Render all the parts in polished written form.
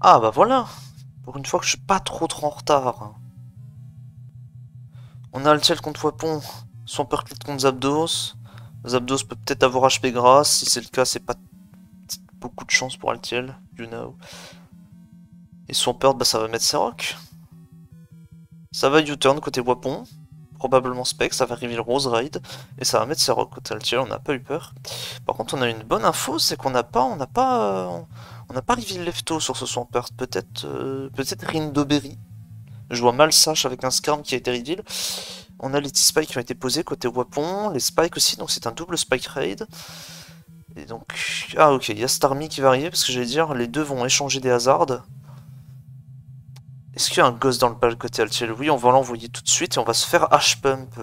Ah bah voilà. Pour une fois que je suis pas trop en retard. On a Altiel contre Wapon. Son percute contre Zapdos. Zapdos peut peut-être avoir HP grâce. Si c'est le cas, c'est pas beaucoup de chance pour Altiel. You know. Et son perd, bah ça va mettre Serok. Ça va U-turn côté Wapon. Probablement Spec, ça va reveal Rose Raid. Et ça va mettre Serok côté Altiel, on n'a pas eu peur. Par contre, on a une bonne info, c'est qu'on n'a pas, on n'a pas reveal Lefto sur ce Swampert. Peut-être Rindoberry. Je vois mal Sash avec un Skarm qui a été reveal. On a les T-Spikes qui ont été posés côté Wapon, les Spikes aussi, donc c'est un double Spike Raid. Et donc... Ah ok, il y a Starmie qui va arriver, parce que j'allais dire, les deux vont échanger des hasards. Est-ce qu'il y a un Ghost dans le bal côté Altiel? Oui, on va l'envoyer tout de suite et on va se faire H-Pump.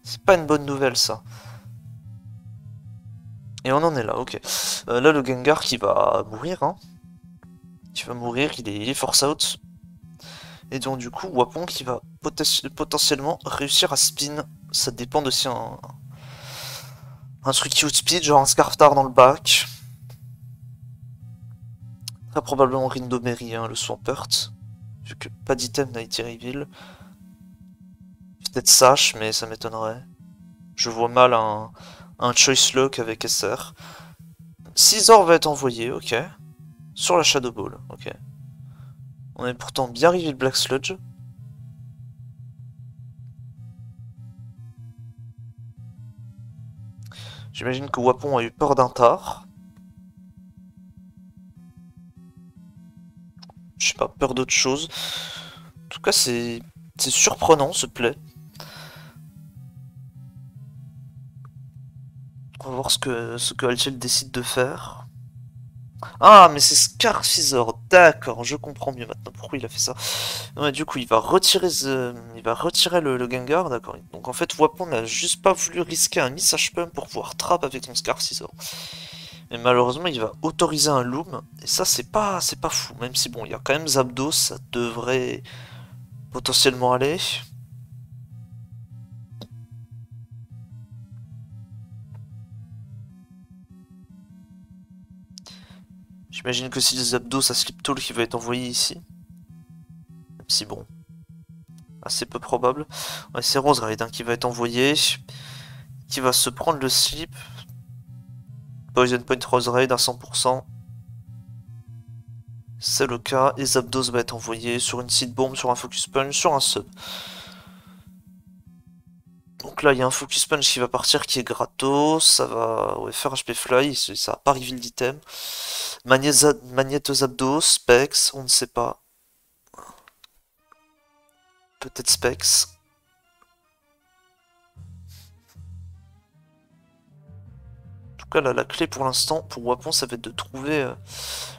C'est pas une bonne nouvelle ça. Et on en est là, ok. Là, le Gengar qui va mourir, hein. Qui va mourir, il est force out. Et donc du coup, Wapon qui va potentiellement réussir à spin. Ça dépend de si un truc qui outspeed, genre un Scarftar dans le bac. Très probablement Rindoberry, hein, le Swampert. Vu que pas d'item n'a été reveal. Peut-être Sash, mais ça m'étonnerait. Je vois mal un Choice Lock avec SR. Scizor va être envoyé, ok. Sur la Shadow Ball, ok. On est pourtant bien reveal Black Sludge. J'imagine que Wapon a eu peur d'un tar. Je sais pas, peur d'autre chose. En tout cas, c'est surprenant ce play. On va voir ce que Altiel décide de faire. Ah, mais c'est Scarfizor, d'accord, je comprends mieux maintenant pourquoi il a fait ça. Ouais, du coup, il va retirer, le Gengar, d'accord. Donc en fait, Wapon n'a juste pas voulu risquer un Miss H-Pump pour pouvoir trap avec son Scarfizor. Mais malheureusement, il va autoriser un Loom, et ça, c'est pas fou. Même si, bon, il y a quand même Zapdos, ça devrait potentiellement aller. J'imagine que si les Zapdos, ça Slip Tool qui va être envoyé ici. Même si, bon, assez peu probable. Ouais, c'est Rose Raid hein, qui va être envoyé, qui va se prendre le slip. Poison Point Rose Raid à 100%. C'est le cas, et Zapdos va être envoyé sur une seed bomb, sur un focus punch, sur un sub. Donc là, il y a un focus punch qui va partir qui est gratos, ça va faire HP fly, ça va pas reveal d'item. Magnète Zapdos, Specs, on ne sait pas. Peut-être Specs. En tout cas, là, la clé pour l'instant, pour Wapon, ça va être de trouver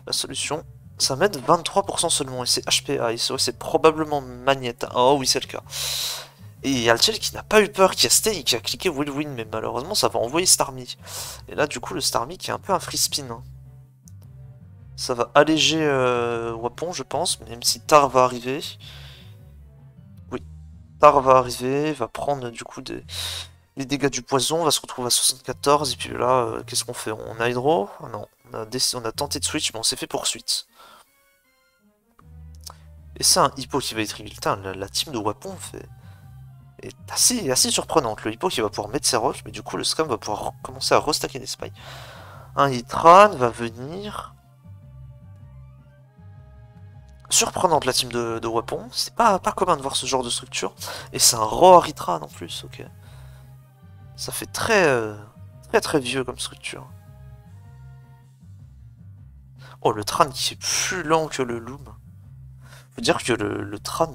la solution. Ça m'aide 23% seulement, et c'est HPA, et c'est probablement Magnète. Oh oui, c'est le cas. Et il y a Altiel qui n'a pas eu peur, qui a stay, qui a cliqué Will Win, mais malheureusement ça va envoyer Starmie. Et là du coup le Starmie qui est un peu un free spin. Hein. Ça va alléger Wapon je pense, même si Tar va arriver. Oui, Tar va arriver, va prendre du coup les dégâts du poison, on va se retrouver à 74, et puis là qu'est-ce qu'on fait? On a Hydro? Ah non, on a tenté de switch, mais on s'est fait poursuite. Et c'est un Hippo qui va être reveal. Putain, la team de Wapon est assez surprenante. Le Hippo qui va pouvoir mettre ses roches, mais du coup le Scam va pouvoir commencer à restacker des spies. Un Hitran va venir. Surprenante la team de Wapon. C'est pas commun de voir ce genre de structure. Et c'est un Roar Hitran en plus, ok. Ça fait très vieux comme structure. Oh, le Tran qui est plus lent que le Loom. Faut dire que le Tran.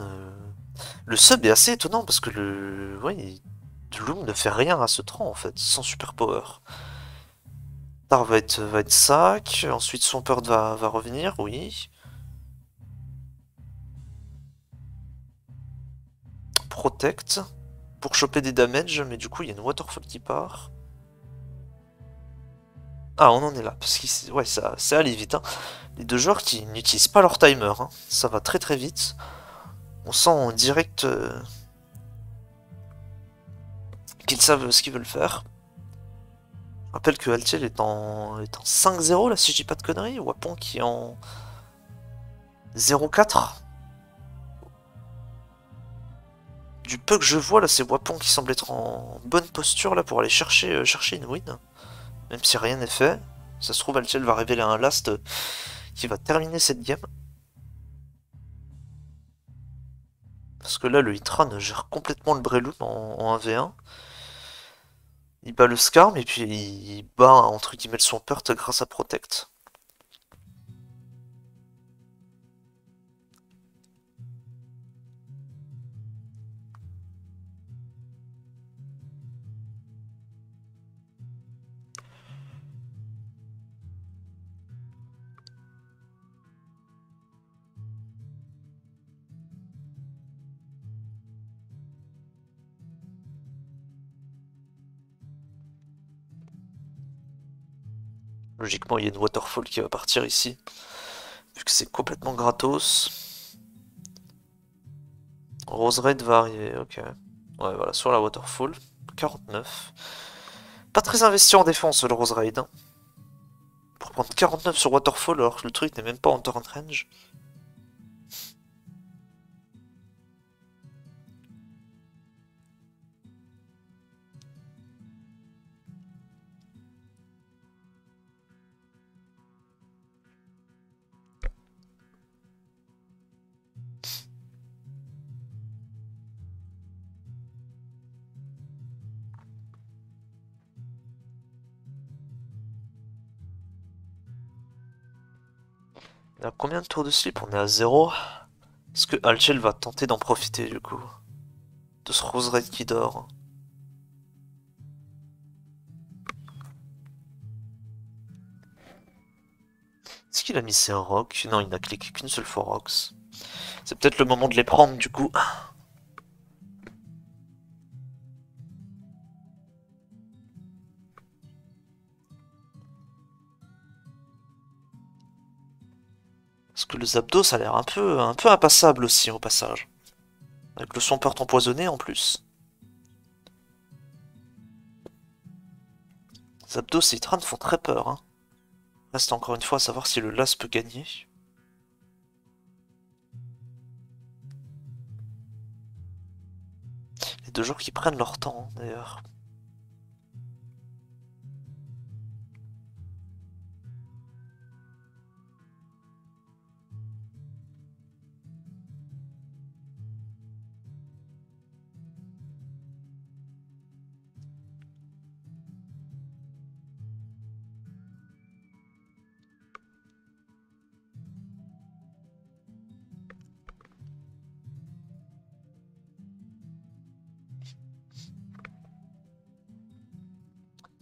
Le sub est assez étonnant parce que le. Ouais, le Loom ne fait rien à ce Tran en fait, sans super power. Tar va être sac, ensuite Swampert va revenir, oui. Protect pour choper des damages, mais du coup il y a une Waterfall qui part. Ah, on en est là, parce que ouais, ça c'est allé vite. Hein. Les deux joueurs qui n'utilisent pas leur timer, hein. Ça va très vite. On sent en direct qu'ils savent ce qu'ils veulent faire. Je rappelle que Altiel est en 5-0 là, si je dis pas de conneries. Wapon qui est en 0,4. Du peu que je vois là, c'est Wapon qui semble être en bonne posture là pour aller chercher une win. Même si rien n'est fait. Ça se trouve, Altiel va révéler un last qui va terminer cette game. Parce que là, le Hitran gère complètement le Breloom en 1v1. Il bat le Skarm et puis il bat entre guillemets son Pert grâce à Protect. Logiquement, il y a une Waterfall qui va partir ici. Vu que c'est complètement gratos. Rose Raid va arriver, ok. Ouais, voilà, sur la Waterfall. 49. Pas très investi en défense, le Rose Raid. Hein. Pour prendre 49 sur Waterfall alors que le truc n'est même pas en torrent range. On est à combien de tours de slip? On est à 0. Est-ce que Altiel va tenter d'en profiter du coup? De ce Rose Raid qui dort. Est-ce qu'il a mis ses rocks? Non, il n'a cliqué qu'une seule fois rocks. C'est peut-être le moment de les prendre du coup. Parce que le Zapdos a l'air un peu impassable aussi au passage. Avec le Swampert empoisonné en plus. Zapdos et Hitran font très peur. Hein. Reste encore une fois à savoir si le Las peut gagner. Les deux joueurs qui prennent leur temps hein, d'ailleurs.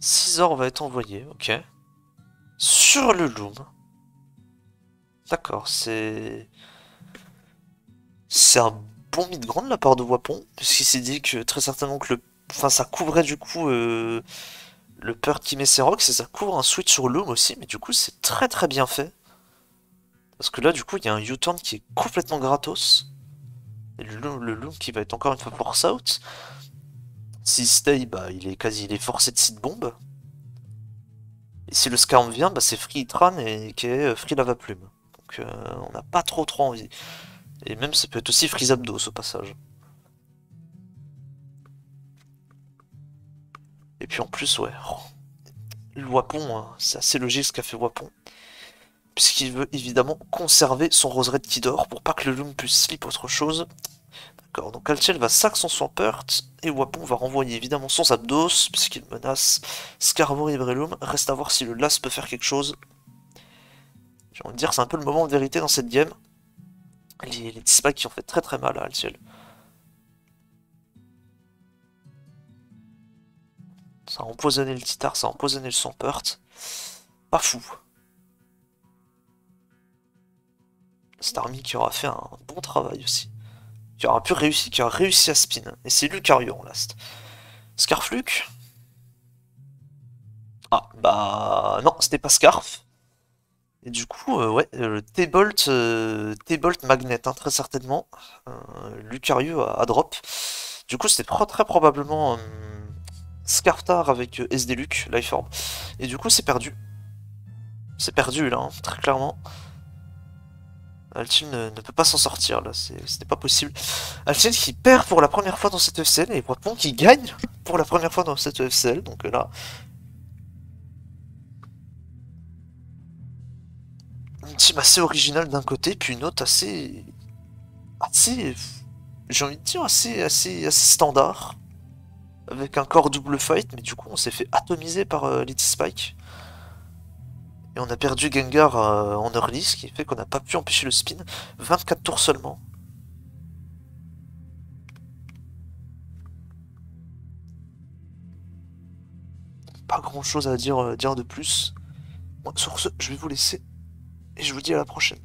Scizor va être envoyé, ok. Sur le Loom. D'accord, c'est... C'est un bon mid-grand de la part de Wapon, puisqu'il s'est dit que très certainement que le... Enfin, ça couvrait du coup le Pert qui met ses rocks, et ça couvre un switch sur Loom aussi, mais du coup c'est très très bien fait. Parce que là du coup il y a un U-turn qui est complètement gratos. Et le Loom qui va être encore une fois force out. S'il stay, bah il est forcé de seed bomb. Et si le Skarm vient, bah c'est Free Hitran et qui est Free Lava Plume. Donc on n'a pas trop envie. Et même ça peut être aussi Free Zapdos au passage. Et puis en plus, ouais, le Wapon, hein, c'est assez logique ce qu'a fait Wapon. Puisqu'il veut évidemment conserver son Rose Raid qui dort pour pas que le Loom puisse slip autre chose. D'accord, donc Altiel va sac son Swampert et Wapon va renvoyer évidemment son Zapdos puisqu'il menace Skarmory et Breloom. Reste à voir si le Las peut faire quelque chose. J'ai envie de dire c'est un peu le moment de vérité dans cette game. Les dispacks qui ont fait très très mal à Altiel. Ça a empoisonné le Titar, ça a empoisonné le Swampert. Pas fou. Starmie qui aura fait un bon travail aussi. Qui aura réussi à spin. Et c'est Lucario en last. Scarfluke. Ah, bah non, c'était pas Scarf. Et du coup, ouais, T-Bolt Magnet, hein, très certainement. Lucario à drop. Du coup, c'était très probablement Scarftar avec SD Luc, Life Orb. Et du coup, c'est perdu. C'est perdu là, hein, très clairement. Alteam ne peut pas s'en sortir là, ce n'est pas possible. Alteam qui perd pour la première fois dans cette EFCL et Wapon qui gagne pour la première fois dans cette EFCL, donc là... Une team assez originale d'un côté, puis une autre assez... j'ai envie de dire assez standard. Avec un corps double fight, mais du coup on s'est fait atomiser par Litty Spike. Et on a perdu Gengar en early, ce qui fait qu'on n'a pas pu empêcher le spin. 24 tours seulement. Pas grand chose à dire de plus. Bon, sur ce, je vais vous laisser. Et je vous dis à la prochaine.